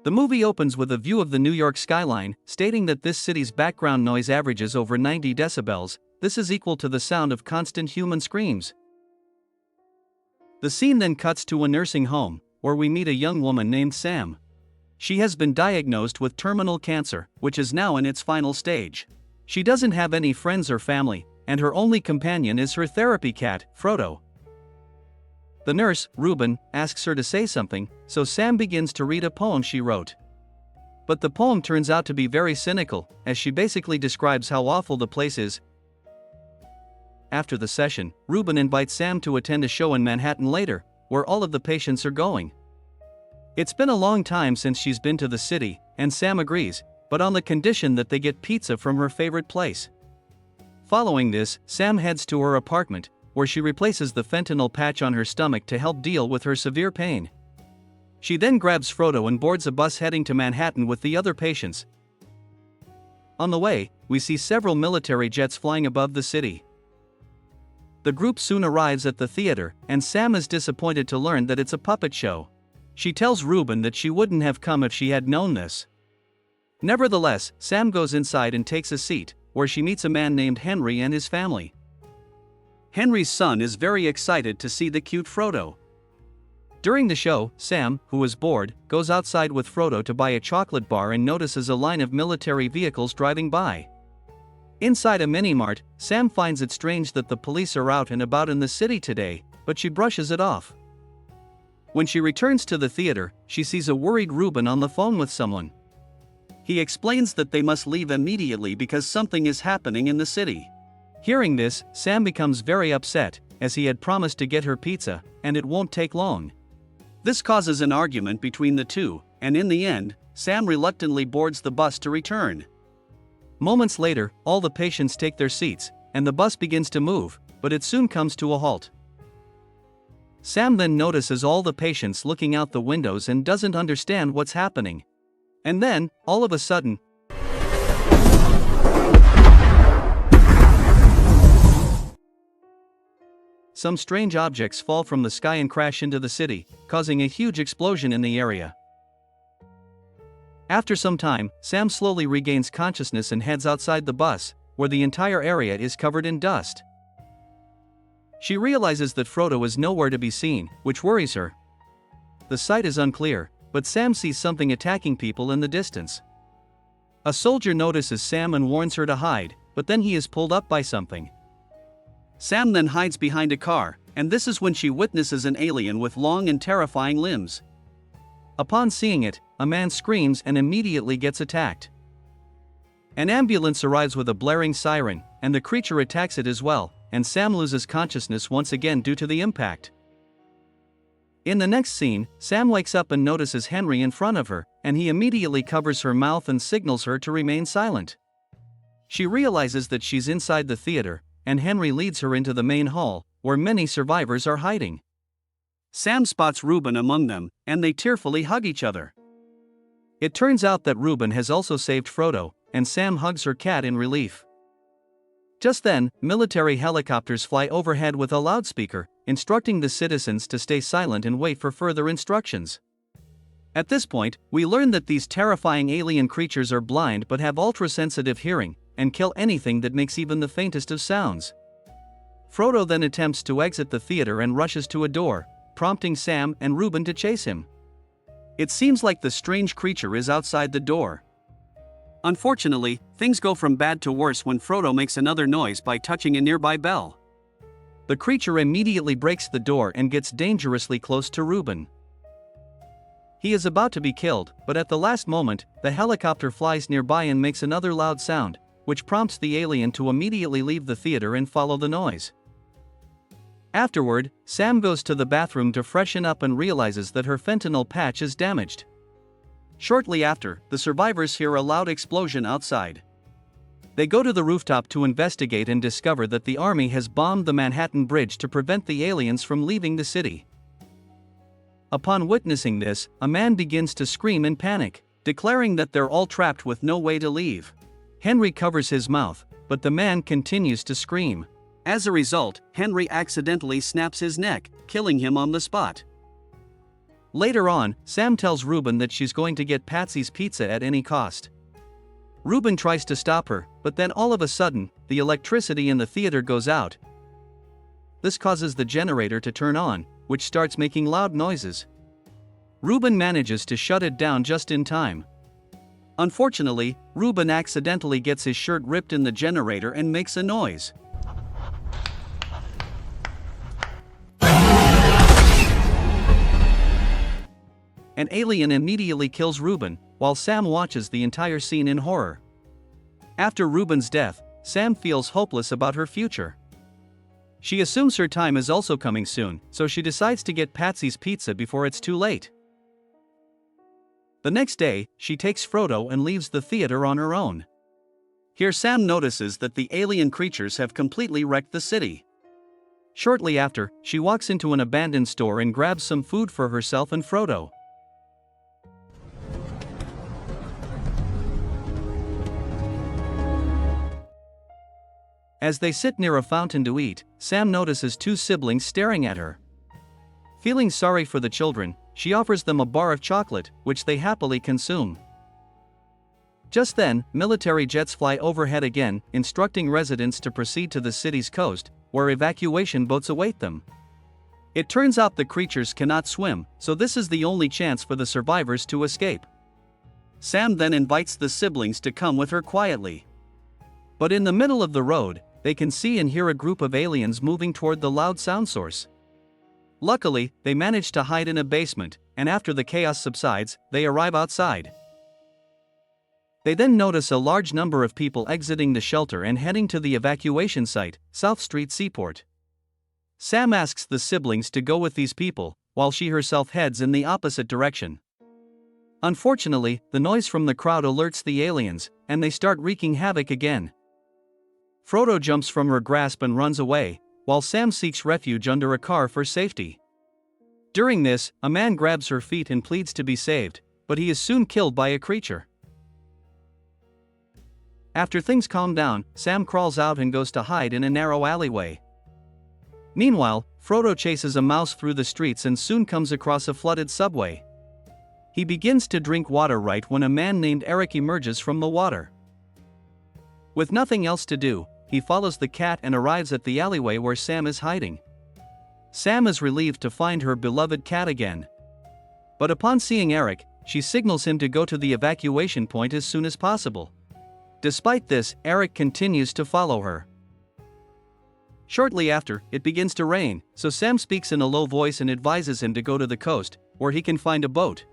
The movie opens with a view of the New York skyline, stating that this city's background noise averages over 90 decibels. This is equal to the sound of constant human screams. The scene then cuts to a nursing home, where we meet a young woman named Sam. She has been diagnosed with terminal cancer, which is now in its final stage. She doesn't have any friends or family, and her only companion is her therapy cat, Frodo. The nurse, Ruben, asks her to say something, so Sam begins to read a poem she wrote. But the poem turns out to be very cynical, as she basically describes how awful the place is. After the session, Ruben invites Sam to attend a show in Manhattan later, where all of the patients are going. It's been a long time since she's been to the city, and Sam agrees, but on the condition that they get pizza from her favorite place. Following this, Sam heads to her apartment, where she replaces the fentanyl patch on her stomach to help deal with her severe pain. She then grabs Frodo and boards a bus heading to Manhattan with the other patients. On the way, we see several military jets flying above the city. The group soon arrives at the theater, and Sam is disappointed to learn that it's a puppet show. She tells Ruben that she wouldn't have come if she had known this. Nevertheless, Sam goes inside and takes a seat, where she meets a man named Henry and his family. Henry's son is very excited to see the cute Frodo. During the show, Sam, who is bored, goes outside with Frodo to buy a chocolate bar and notices a line of military vehicles driving by. Inside a mini-mart, Sam finds it strange that the police are out and about in the city today, but she brushes it off. When she returns to the theater, she sees a worried Ruben on the phone with someone. He explains that they must leave immediately because something is happening in the city. Hearing this, Sam becomes very upset, as he had promised to get her pizza, and it won't take long. This causes an argument between the two, and in the end, Sam reluctantly boards the bus to return. Moments later, all the patients take their seats, and the bus begins to move, but it soon comes to a halt. Sam then notices all the patients looking out the windows and doesn't understand what's happening. And then, all of a sudden, some strange objects fall from the sky and crash into the city, causing a huge explosion in the area. After some time, Sam slowly regains consciousness and heads outside the bus, where the entire area is covered in dust. She realizes that Frodo is nowhere to be seen, which worries her. The sight is unclear, but Sam sees something attacking people in the distance. A soldier notices Sam and warns her to hide, but then he is pulled up by something. Sam then hides behind a car, and this is when she witnesses an alien with long and terrifying limbs. Upon seeing it, a man screams and immediately gets attacked. An ambulance arrives with a blaring siren, and the creature attacks it as well, and Sam loses consciousness once again due to the impact. In the next scene, Sam wakes up and notices Henry in front of her, and he immediately covers her mouth and signals her to remain silent. She realizes that she's inside the theater, and Henry leads her into the main hall, where many survivors are hiding. Sam spots Ruben among them, and they tearfully hug each other. It turns out that Ruben has also saved Frodo, and Sam hugs her cat in relief. Just then, military helicopters fly overhead with a loudspeaker, instructing the citizens to stay silent and wait for further instructions. At this point, we learn that these terrifying alien creatures are blind but have ultra-sensitive hearing, and kill anything that makes even the faintest of sounds. Frodo then attempts to exit the theater and rushes to a door, prompting Sam and Ruben to chase him. It seems like the strange creature is outside the door. Unfortunately, things go from bad to worse when Frodo makes another noise by touching a nearby bell. The creature immediately breaks the door and gets dangerously close to Ruben. He is about to be killed, but at the last moment, the helicopter flies nearby and makes another loud sound, which prompts the alien to immediately leave the theater and follow the noise. Afterward, Sam goes to the bathroom to freshen up and realizes that her fentanyl patch is damaged. Shortly after, the survivors hear a loud explosion outside. They go to the rooftop to investigate and discover that the army has bombed the Manhattan Bridge to prevent the aliens from leaving the city. Upon witnessing this, a man begins to scream in panic, declaring that they're all trapped with no way to leave. Henry covers his mouth, but the man continues to scream. As a result, Henry accidentally snaps his neck, killing him on the spot. Later on, Sam tells Ruben that she's going to get Patsy's pizza at any cost. Ruben tries to stop her, but then all of a sudden, the electricity in the theater goes out. This causes the generator to turn on, which starts making loud noises. Ruben manages to shut it down just in time. Unfortunately, Ruben accidentally gets his shirt ripped in the generator and makes a noise. An alien immediately kills Ruben, while Sam watches the entire scene in horror. After Ruben's death, Sam feels hopeless about her future. She assumes her time is also coming soon, so she decides to get Patsy's pizza before it's too late. The next day, she takes Frodo and leaves the theater on her own. Here Sam notices that the alien creatures have completely wrecked the city. Shortly after, she walks into an abandoned store and grabs some food for herself and Frodo. As they sit near a fountain to eat, Sam notices two siblings staring at her. Feeling sorry for the children, she offers them a bar of chocolate, which they happily consume. Just then, military jets fly overhead again, instructing residents to proceed to the city's coast, where evacuation boats await them. It turns out the creatures cannot swim, so this is the only chance for the survivors to escape. Sam then invites the siblings to come with her quietly. But in the middle of the road, they can see and hear a group of aliens moving toward the loud sound source. Luckily, they manage to hide in a basement, and after the chaos subsides, they arrive outside. They then notice a large number of people exiting the shelter and heading to the evacuation site, South Street Seaport. Sam asks the siblings to go with these people, while she herself heads in the opposite direction. Unfortunately, the noise from the crowd alerts the aliens, and they start wreaking havoc again. Frodo jumps from her grasp and runs away, while Sam seeks refuge under a car for safety. During this, a man grabs her feet and pleads to be saved, but he is soon killed by a creature. After things calm down, Sam crawls out and goes to hide in a narrow alleyway. Meanwhile, Frodo chases a mouse through the streets and soon comes across a flooded subway. He begins to drink water right when a man named Eric emerges from the water. With nothing else to do, he follows the cat and arrives at the alleyway where Sam is hiding. Sam is relieved to find her beloved cat again. But upon seeing Eric, she signals him to go to the evacuation point as soon as possible. Despite this, Eric continues to follow her. Shortly after, it begins to rain, so Sam speaks in a low voice and advises him to go to the coast, where he can find a boat.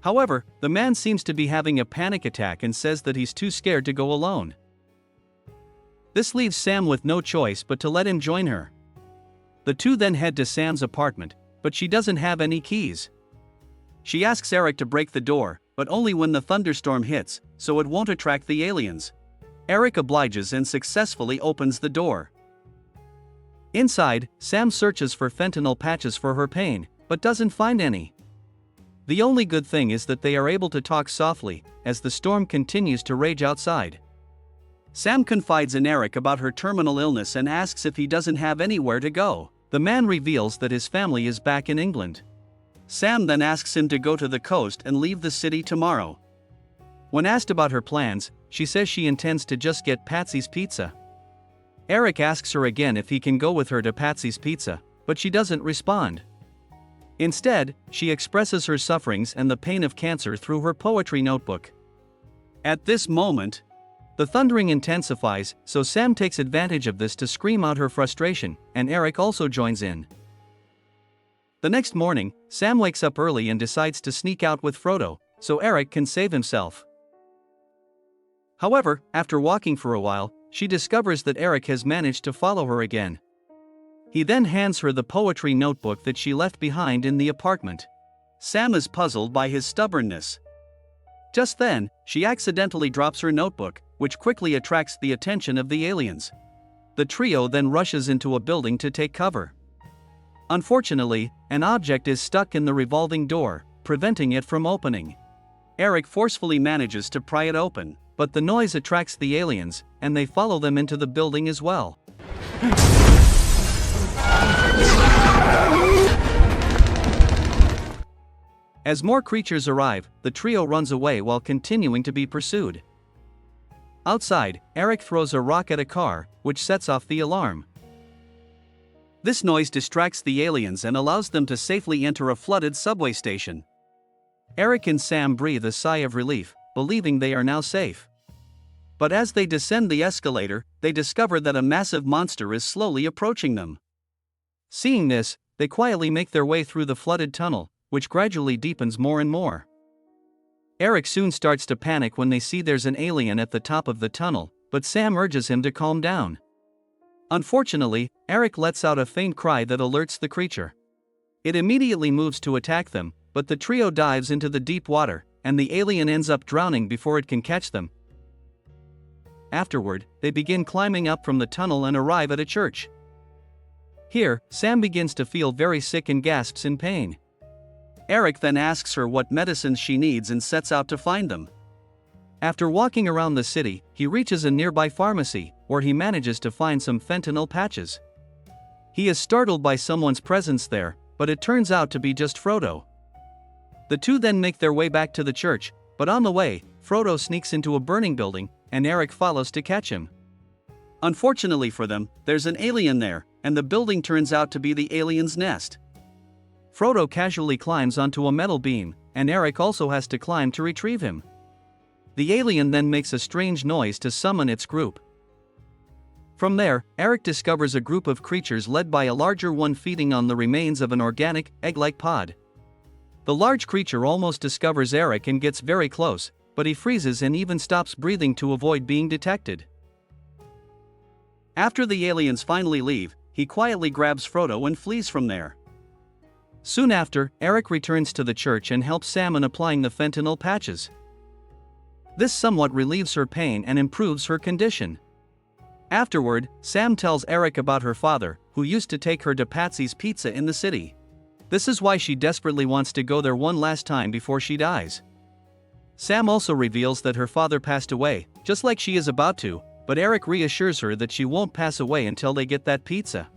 However, the man seems to be having a panic attack and says that he's too scared to go alone. This leaves Sam with no choice but to let him join her. The two then head to Sam's apartment, but she doesn't have any keys. She asks Eric to break the door, but only when the thunderstorm hits, so it won't attract the aliens. Eric obliges and successfully opens the door. Inside, Sam searches for fentanyl patches for her pain, but doesn't find any. The only good thing is that they are able to talk softly, as the storm continues to rage outside. Sam confides in Eric about her terminal illness and asks if he doesn't have anywhere to go. The man reveals that his family is back in England. Sam then asks him to go to the coast and leave the city tomorrow. When asked about her plans, she says she intends to just get Patsy's pizza. Eric asks her again if he can go with her to Patsy's pizza, but she doesn't respond. Instead, she expresses her sufferings and the pain of cancer through her poetry notebook. At this moment, the thundering intensifies, so Sam takes advantage of this to scream out her frustration, and Eric also joins in. The next morning, Sam wakes up early and decides to sneak out with Frodo, so Eric can save himself. However, after walking for a while, she discovers that Eric has managed to follow her again. He then hands her the poetry notebook that she left behind in the apartment. Sam is puzzled by his stubbornness. Just then, she accidentally drops her notebook, which quickly attracts the attention of the aliens. The trio then rushes into a building to take cover. Unfortunately, an object is stuck in the revolving door, preventing it from opening. Eric forcefully manages to pry it open, but the noise attracts the aliens, and they follow them into the building as well. As more creatures arrive, the trio runs away while continuing to be pursued. Outside, Eric throws a rock at a car, which sets off the alarm. This noise distracts the aliens and allows them to safely enter a flooded subway station. Eric and Sam breathe a sigh of relief, believing they are now safe. But as they descend the escalator, they discover that a massive monster is slowly approaching them. Seeing this, they quietly make their way through the flooded tunnel, which gradually deepens more and more. Eric soon starts to panic when they see there's an alien at the top of the tunnel, but Sam urges him to calm down. Unfortunately, Eric lets out a faint cry that alerts the creature. It immediately moves to attack them, but the trio dives into the deep water, and the alien ends up drowning before it can catch them. Afterward, they begin climbing up from the tunnel and arrive at a church. Here, Sam begins to feel very sick and gasps in pain. Eric then asks her what medicines she needs and sets out to find them. After walking around the city, he reaches a nearby pharmacy, where he manages to find some fentanyl patches. He is startled by someone's presence there, but it turns out to be just Frodo. The two then make their way back to the church, but on the way, Frodo sneaks into a burning building, and Eric follows to catch him. Unfortunately for them, there's an alien there, and the building turns out to be the alien's nest. Frodo casually climbs onto a metal beam, and Eric also has to climb to retrieve him. The alien then makes a strange noise to summon its group. From there, Eric discovers a group of creatures led by a larger one feeding on the remains of an organic, egg-like pod. The large creature almost discovers Eric and gets very close, but he freezes and even stops breathing to avoid being detected. After the aliens finally leave, he quietly grabs Frodo and flees from there. Soon after, Eric returns to the church and helps Sam in applying the fentanyl patches. This somewhat relieves her pain and improves her condition. Afterward, Sam tells Eric about her father, who used to take her to Patsy's Pizza in the city. This is why she desperately wants to go there one last time before she dies. Sam also reveals that her father passed away, just like she is about to, but Eric reassures her that she won't pass away until they get that pizza.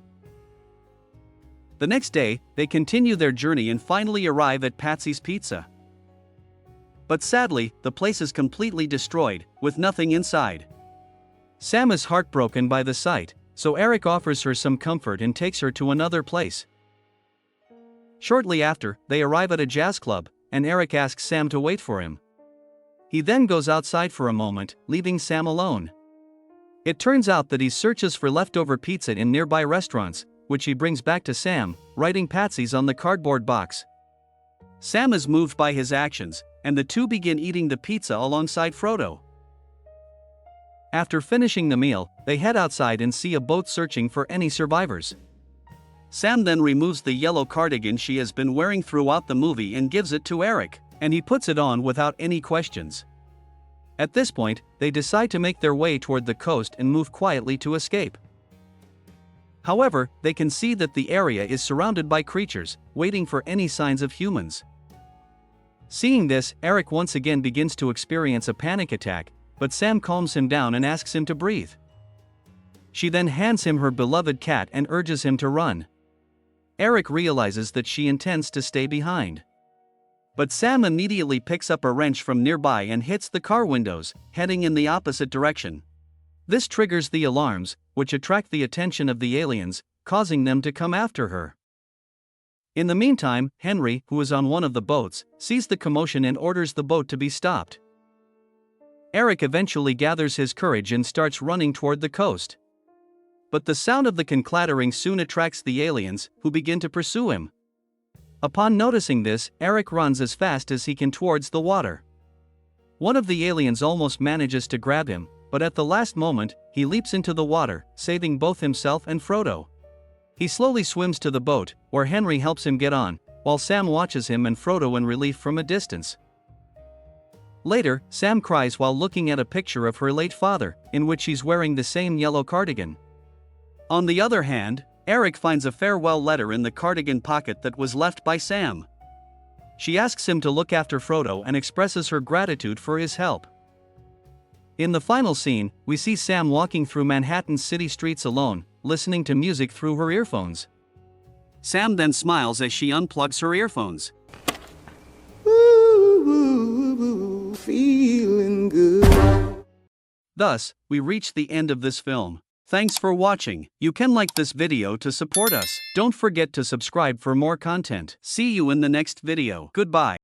The next day, they continue their journey and finally arrive at Patsy's Pizza. But sadly, the place is completely destroyed, with nothing inside. Sam is heartbroken by the sight, so Eric offers her some comfort and takes her to another place. Shortly after, they arrive at a jazz club, and Eric asks Sam to wait for him. He then goes outside for a moment, leaving Sam alone. It turns out that he searches for leftover pizza in nearby restaurants, which he brings back to Sam, writing Patsy's on the cardboard box. Sam is moved by his actions, and the two begin eating the pizza alongside Frodo. After finishing the meal, they head outside and see a boat searching for any survivors. Sam then removes the yellow cardigan she has been wearing throughout the movie and gives it to Eric, and he puts it on without any questions. At this point, they decide to make their way toward the coast and move quietly to escape. However, they can see that the area is surrounded by creatures, waiting for any signs of humans. Seeing this, Eric once again begins to experience a panic attack, but Sam calms him down and asks him to breathe. She then hands him her beloved cat and urges him to run. Eric realizes that she intends to stay behind. But Sam immediately picks up a wrench from nearby and hits the car windows, heading in the opposite direction. This triggers the alarms, which attract the attention of the aliens, causing them to come after her. In the meantime, Henry, who is on one of the boats, sees the commotion and orders the boat to be stopped. Eric eventually gathers his courage and starts running toward the coast. But the sound of the can clattering soon attracts the aliens, who begin to pursue him. Upon noticing this, Eric runs as fast as he can towards the water. One of the aliens almost manages to grab him, but at the last moment, he leaps into the water, saving both himself and Frodo. He slowly swims to the boat, where Henry helps him get on, while Sam watches him and Frodo in relief from a distance. Later, Sam cries while looking at a picture of her late father, in which he's wearing the same yellow cardigan. On the other hand, Eric finds a farewell letter in the cardigan pocket that was left by Sam. She asks him to look after Frodo and expresses her gratitude for his help. In the final scene, we see Sam walking through Manhattan's city streets alone, listening to music through her earphones. Sam then smiles as she unplugs her earphones. feeling good. Thus, we reached the end of this film. Thanks for watching. You can like this video to support us. Don't forget to subscribe for more content. See you in the next video. Goodbye.